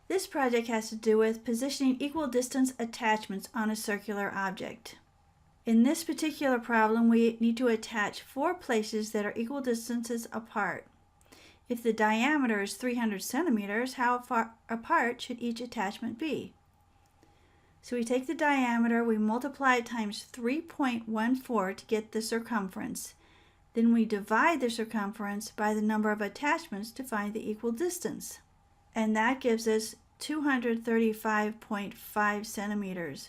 This project has to do with positioning equal distance attachments on a circular object. In this particular problem, we need to attach 4 places that are equal distances apart. If the diameter is 300 centimeters, how far apart should each attachment be? So we take the diameter, we multiply it times 3.14 to get the circumference. Then we divide the circumference by the number of attachments to find the equal distance. And that gives us 235.5 centimeters.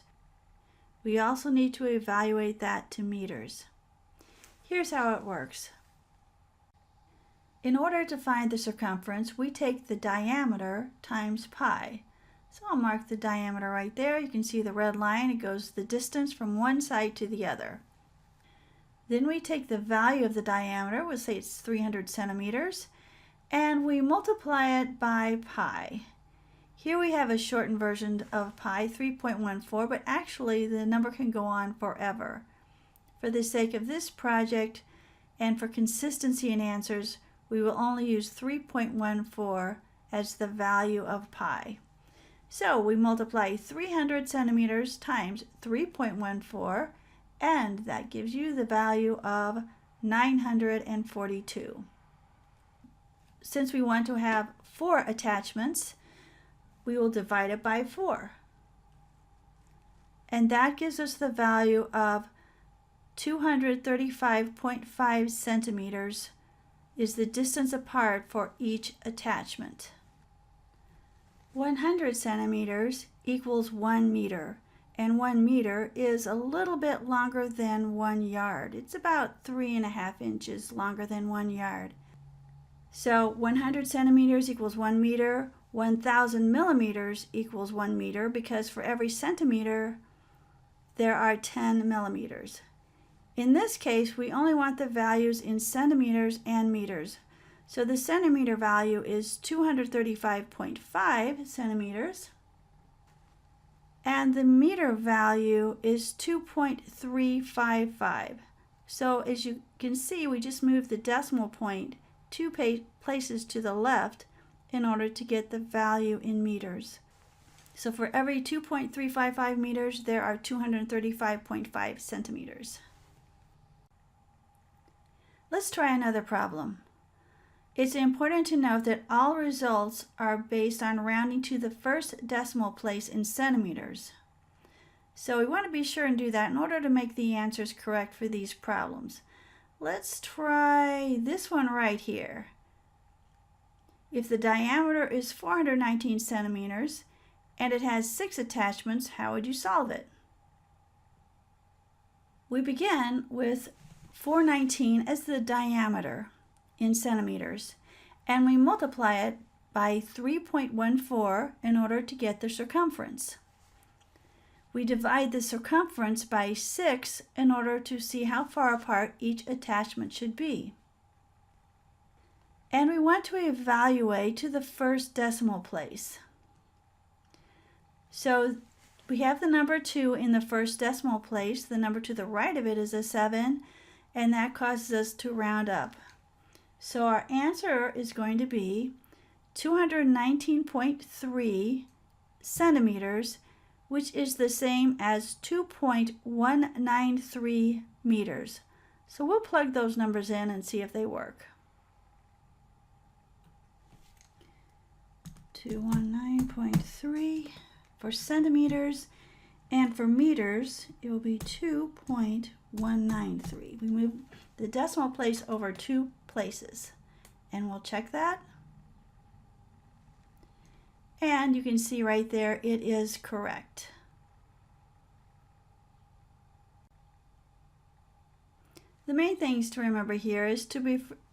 We also need to evaluate that to meters. Here's how it works. In order to find the circumference, we take the diameter times pi. So I'll mark the diameter right there. You can see the red line. It goes the distance from one side to the other. Then we take the value of the diameter, we'll say it's 300 centimeters, and we multiply it by pi. Here we have a shortened version of pi, 3.14, but actually the number can go on forever. For the sake of this project and for consistency in answers, we will only use 3.14 as the value of pi. So we multiply 300 centimeters times 3.14, and that gives you the value of 942. Since we want to have 4 attachments, we will divide it by 4. And that gives us the value of 235.5 centimeters is the distance apart for each attachment. 100 centimeters equals 1 meter, and 1 meter is a little bit longer than 1 yard. It's about 3.5 inches longer than 1 yard. So 100 centimeters equals 1 meter, 1,000 millimeters equals 1 meter, because for every centimeter there are 10 millimeters. In this case, we only want the values in centimeters and meters. So the centimeter value is 235.5 centimeters, and the meter value is 2.355. So as you can see, we just moved the decimal point 2 places to the left in order to get the value in meters. So for every 2.355 meters, there are 235.5 centimeters. Let's try another problem. It's important to note that all results are based on rounding to the first decimal place in centimeters. So we want to be sure and do that in order to make the answers correct for these problems. Let's try this one right here. If the diameter is 419 centimeters and it has 6 attachments, how would you solve it? We begin with 419 as the diameter in centimeters, and we multiply it by 3.14 in order to get the circumference. We divide the circumference by 6 in order to see how far apart each attachment should be. And we want to evaluate to the first decimal place. So we have the number 2 in the first decimal place. The number to the right of it is a 7, and that causes us to round up. So our answer is going to be 219.3 centimeters, which is the same as 2.193 meters. So we'll plug those numbers in and see if they work. 219.3 for centimeters, and for meters it will be 2.193. We move the decimal place over 2 places, and we'll check that. And you can see right there it is correct. The main things to remember here is to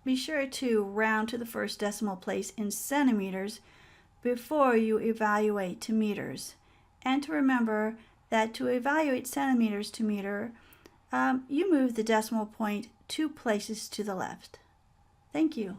be sure to round to the first decimal place in centimeters before you evaluate to meters. And to remember that to evaluate centimeters to meter, you move the decimal point 2 places to the left. Thank you.